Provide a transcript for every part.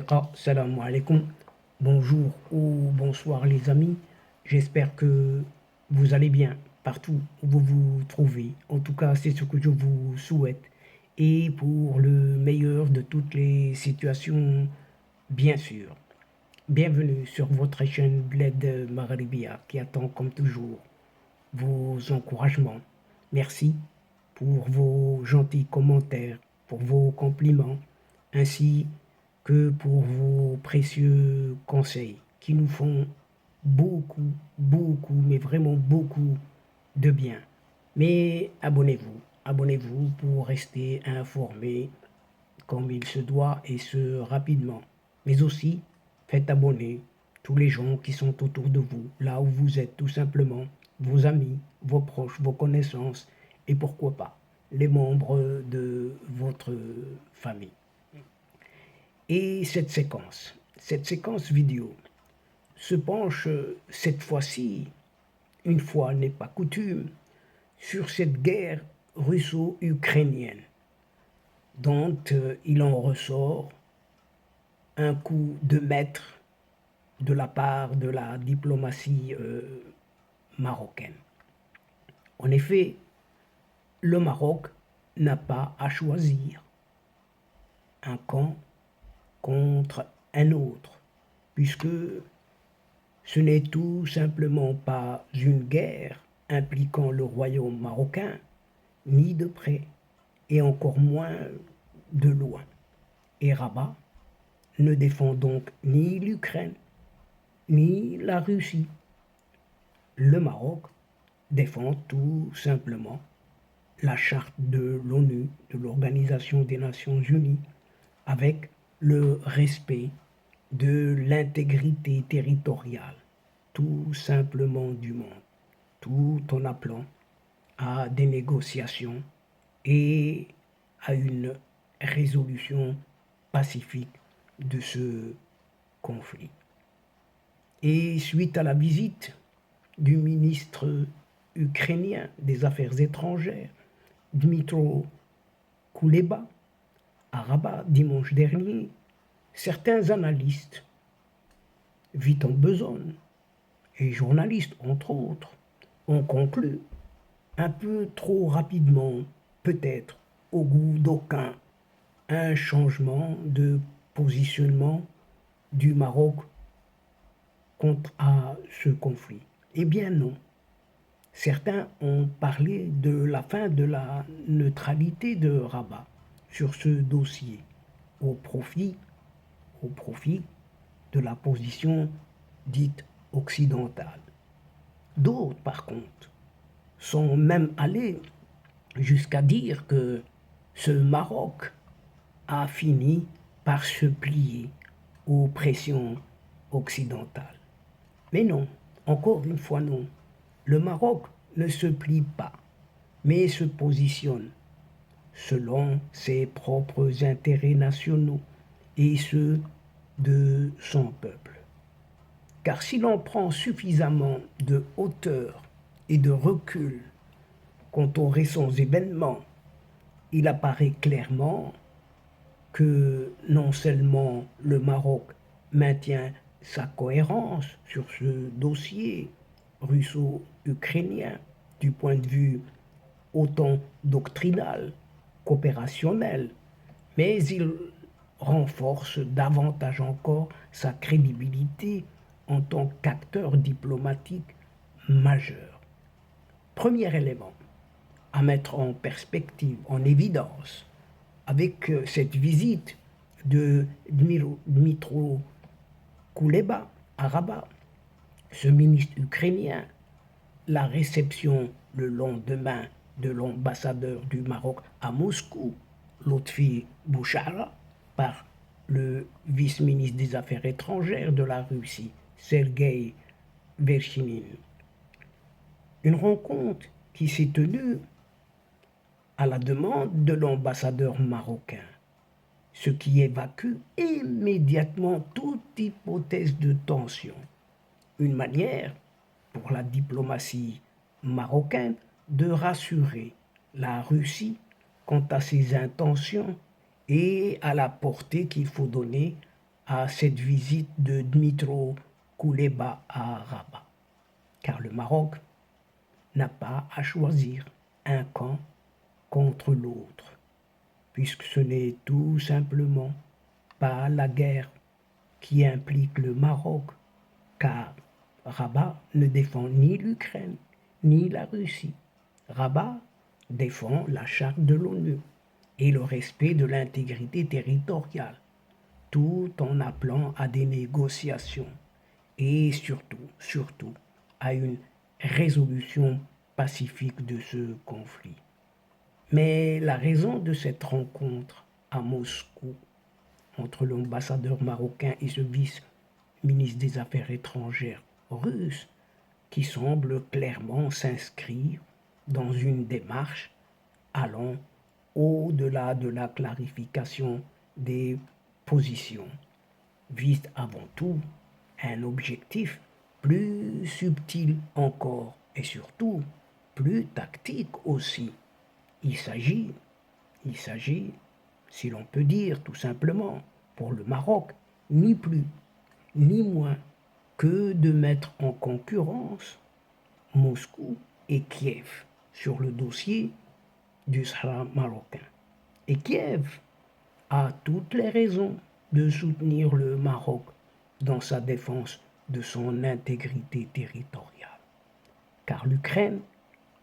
Liqa, salam alaikum, bonjour ou bonsoir les amis, j'espère que vous allez bien partout où vous vous trouvez, en tout cas c'est ce que je vous souhaite et pour le meilleur de toutes les situations bien sûr. Bienvenue sur votre chaîne Bled Maghribia qui attend comme toujours vos encouragements. Merci pour vos gentils commentaires, pour vos compliments, ainsi que pour vos précieux conseils qui nous font beaucoup, mais vraiment beaucoup de bien. Mais abonnez-vous pour rester informé comme il se doit et ce rapidement. Mais aussi, faites abonner tous les gens qui sont autour de vous, là où vous êtes tout simplement, vos amis, vos proches, vos connaissances et pourquoi pas les membres de votre famille. Et cette séquence vidéo se penche cette fois-ci, une fois n'est pas coutume, sur cette guerre russo-ukrainienne dont il en ressort un coup de maître de la part de la diplomatie marocaine. En effet, le Maroc n'a pas à choisir un camp contre un autre, puisque ce n'est tout simplement pas une guerre impliquant le royaume marocain, ni de près, et encore moins de loin. Et Rabat ne défend donc ni l'Ukraine, ni la Russie. Le Maroc défend tout simplement la charte de l'ONU, de l'Organisation des Nations Unies, avec le respect de l'intégrité territoriale, tout simplement du monde, tout en appelant à des négociations et à une résolution pacifique de ce conflit. Et suite à la visite du ministre ukrainien des Affaires étrangères, Dmytro Kuleba, à Rabat dimanche dernier, certains analystes, vite en besogne, et journalistes entre autres, ont conclu, un peu trop rapidement, peut-être au goût d'aucuns, un changement de positionnement du Maroc contre à ce conflit. Eh bien non. Certains ont parlé de la fin de la neutralité de Rabat sur ce dossier au profit de la position dite occidentale. D'autres, par contre, sont même allés jusqu'à dire que ce Maroc a fini par se plier aux pressions occidentales. Mais non, encore une fois non. Le Maroc ne se plie pas, mais se positionne selon ses propres intérêts nationaux et ceux de son peuple. Car si l'on prend suffisamment de hauteur et de recul quant aux récents événements, il apparaît clairement que non seulement le Maroc maintient sa cohérence sur ce dossier russo-ukrainien du point de vue autant doctrinal qu'opérationnel, mais il renforce davantage encore sa crédibilité en tant qu'acteur diplomatique majeur. Premier élément à mettre en perspective, en évidence, avec cette visite de Dmytro Kuleba à Rabat, ce ministre ukrainien, la réception le lendemain de l'ambassadeur du Maroc à Moscou, Lotfi Bouchara, par le vice-ministre des Affaires étrangères de la Russie, Sergei Verchinin. Une rencontre qui s'est tenue à la demande de l'ambassadeur marocain, ce qui évacue immédiatement toute hypothèse de tension. Une manière pour la diplomatie marocaine de rassurer la Russie quant à ses intentions et à la portée qu'il faut donner à cette visite de Dmitro Kuleba à Rabat, car le Maroc n'a pas à choisir un camp contre l'autre, puisque ce n'est tout simplement pas la guerre qui implique le Maroc, car Rabat ne défend ni l'Ukraine ni la Russie. Rabat défend la charte de l'ONU et le respect de l'intégrité territoriale, tout en appelant à des négociations et surtout, à une résolution pacifique de ce conflit. Mais la raison de cette rencontre à Moscou entre l'ambassadeur marocain et ce vice-ministre des Affaires étrangères russe, qui semble clairement s'inscrire dans une démarche allant au-delà de la clarification des positions, vise avant tout un objectif plus subtil encore et surtout plus tactique aussi. Il s'agit, si l'on peut dire tout simplement, pour le Maroc, ni plus ni moins que de mettre en concurrence Moscou et Kiev sur le dossier du Sahara marocain. Et Kiev a toutes les raisons de soutenir le Maroc dans sa défense de son intégrité territoriale, car l'Ukraine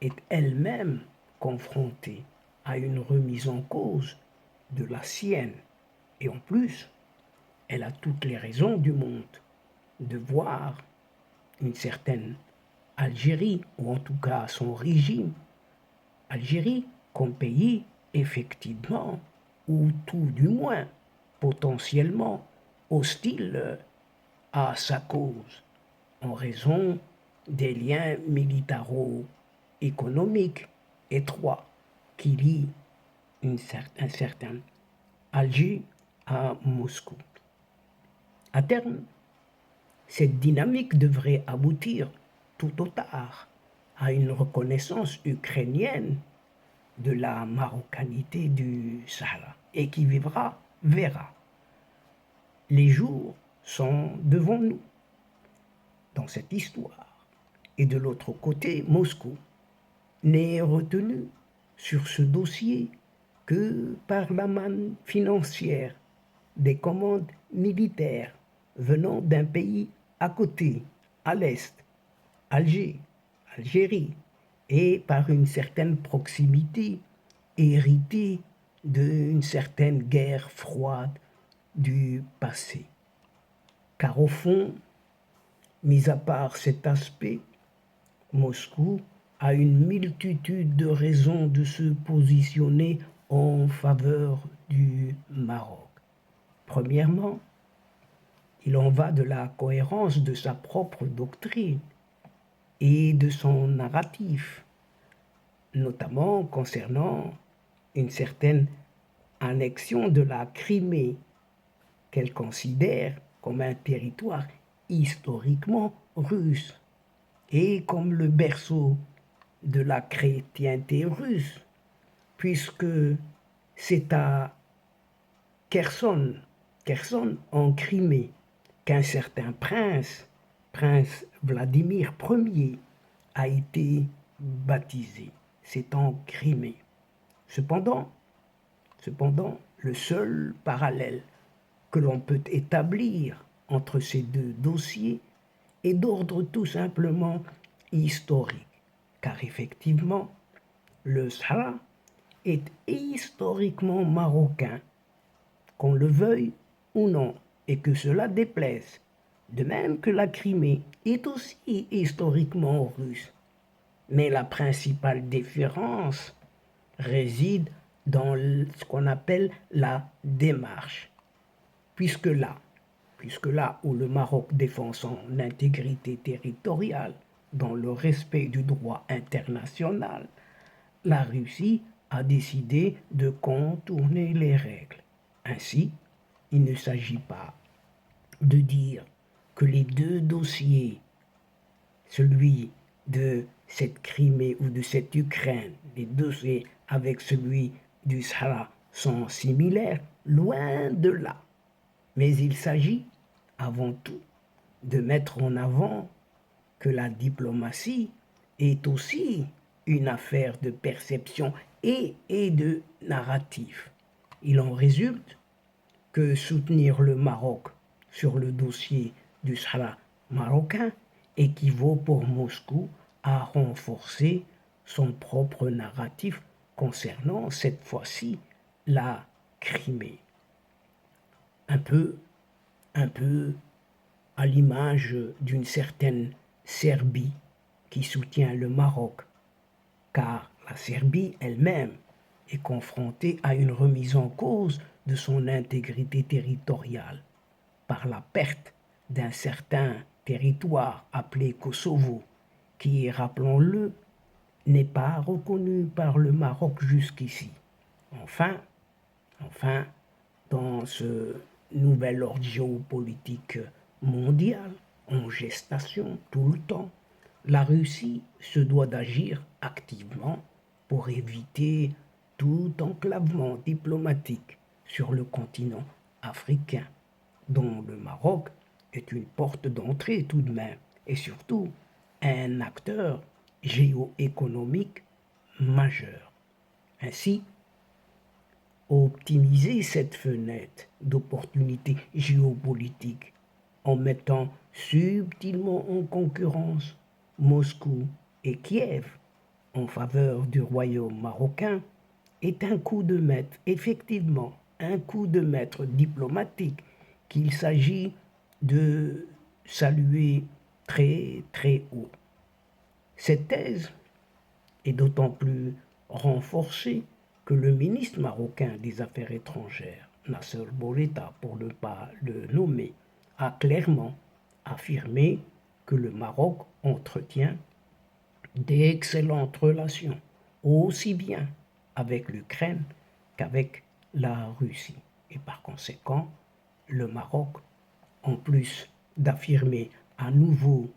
est elle-même confrontée à une remise en cause de la sienne, et en plus, elle a toutes les raisons du monde de voir une certaine Algérie, ou en tout cas son régime, Algérie comme pays effectivement, ou tout du moins potentiellement hostile à sa cause, en raison des liens militaro-économiques étroits qui lient un certain Alger à Moscou. À terme, cette dynamique devrait aboutir tout au tard à une reconnaissance ukrainienne de la marocanité du Sahara, et qui vivra verra. Les jours sont devant nous dans cette histoire. Et de l'autre côté, Moscou n'est retenu sur ce dossier que par la manne financière des commandes militaires venant d'un pays à côté, à l'est, Algérie, et par une certaine proximité héritée d'une certaine guerre froide du passé. Car au fond, mis à part cet aspect, Moscou a une multitude de raisons de se positionner en faveur du Maroc. Premièrement, il en va de la cohérence de sa propre doctrine et de son narratif, notamment concernant une certaine annexion de la Crimée, qu'elle considère comme un territoire historiquement russe et comme le berceau de la chrétienté russe, puisque c'est à Kherson en Crimée, qu'un certain prince Vladimir Ier, a été baptisé. C'est en Crimée. Cependant, le seul parallèle que l'on peut établir entre ces deux dossiers est d'ordre tout simplement historique, car effectivement, le Sahara est historiquement marocain, qu'on le veuille ou non, et que cela déplaise, de même que la Crimée est aussi historiquement russe. Mais la principale différence réside dans ce qu'on appelle la démarche. Puisque là où le Maroc défend son intégrité territoriale dans le respect du droit international, la Russie a décidé de contourner les règles. Ainsi, il ne s'agit pas de dire que les deux dossiers, celui de cette Crimée ou de cette Ukraine, les dossiers avec celui du Sahara sont similaires, loin de là. Mais il s'agit avant tout de mettre en avant que la diplomatie est aussi une affaire de perception et de narratif. Il en résulte que soutenir le Maroc sur le dossier du Sahara marocain équivaut pour Moscou à renforcer son propre narratif concernant cette fois-ci la Crimée. Un peu, un peu à l'image d'une certaine Serbie qui soutient le Maroc, car la Serbie elle-même est confrontée à une remise en cause de son intégrité territoriale par la perte d'un certain territoire appelé Kosovo, qui, rappelons-le, n'est pas reconnu par le Maroc jusqu'ici. Enfin, enfin, dans ce nouvel ordre géopolitique mondial, en gestation tout le temps, la Russie se doit d'agir activement pour éviter tout enclavement diplomatique sur le continent africain, dont le Maroc est une porte d'entrée tout de même, et surtout un acteur géoéconomique majeur. Ainsi, optimiser cette fenêtre d'opportunité géopolitique en mettant subtilement en concurrence Moscou et Kiev en faveur du royaume marocain est un coup de maître, effectivement, un coup de maître diplomatique qu'il s'agit de saluer très très haut. Cette thèse est d'autant plus renforcée que le ministre marocain des Affaires étrangères, Nasser Bourita, pour ne pas le nommer, a clairement affirmé que le Maroc entretient d'excellentes relations, aussi bien avec l'Ukraine qu'avec la Russie. Et par conséquent, le Maroc, en plus d'affirmer à nouveau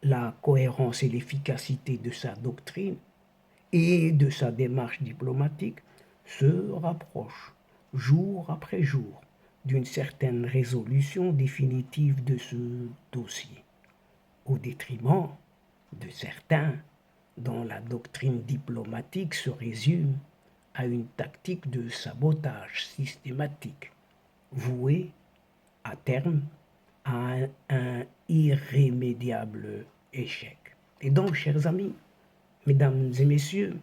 la cohérence et l'efficacité de sa doctrine et de sa démarche diplomatique, se rapproche jour après jour d'une certaine résolution définitive de ce dossier, au détriment de certains dont la doctrine diplomatique se résume à une tactique de sabotage systématique, vouée à terme à un irrémédiable échec. Et donc, chers amis, mesdames et messieurs,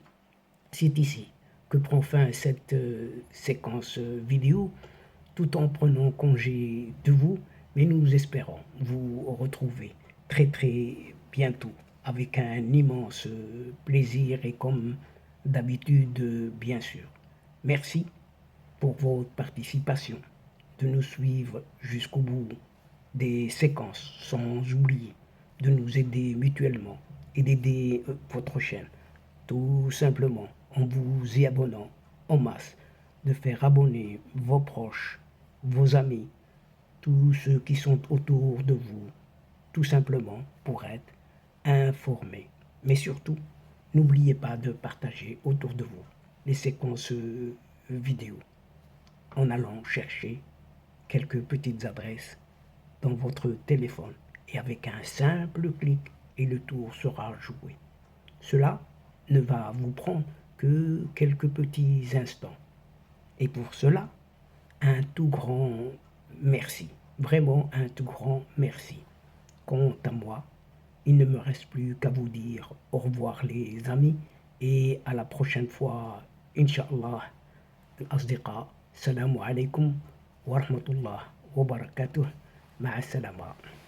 c'est ici que prend fin cette séquence vidéo, tout en prenant congé de vous, mais nous espérons vous retrouver très très bientôt avec un immense plaisir et comme d'habitude, bien sûr. Merci pour votre participation, de nous suivre jusqu'au bout des séquences, sans oublier de nous aider mutuellement et d'aider votre chaîne, tout simplement en vous y abonnant en masse, de faire abonner vos proches, vos amis, tous ceux qui sont autour de vous, tout simplement pour être informés. Mais surtout, n'oubliez pas de partager autour de vous les séquences vidéo en allant chercher quelques petites adresses dans votre téléphone et avec un simple clic et le tour sera joué. Cela ne va vous prendre que quelques petits instants. Et pour cela, un tout grand merci. Vraiment un tout grand merci. Quant à moi, il ne me reste plus qu'à vous dire au revoir les amis et à la prochaine fois, Inch'Allah, الأصدقاء السلام عليكم ورحمة الله وبركاته مع السلامة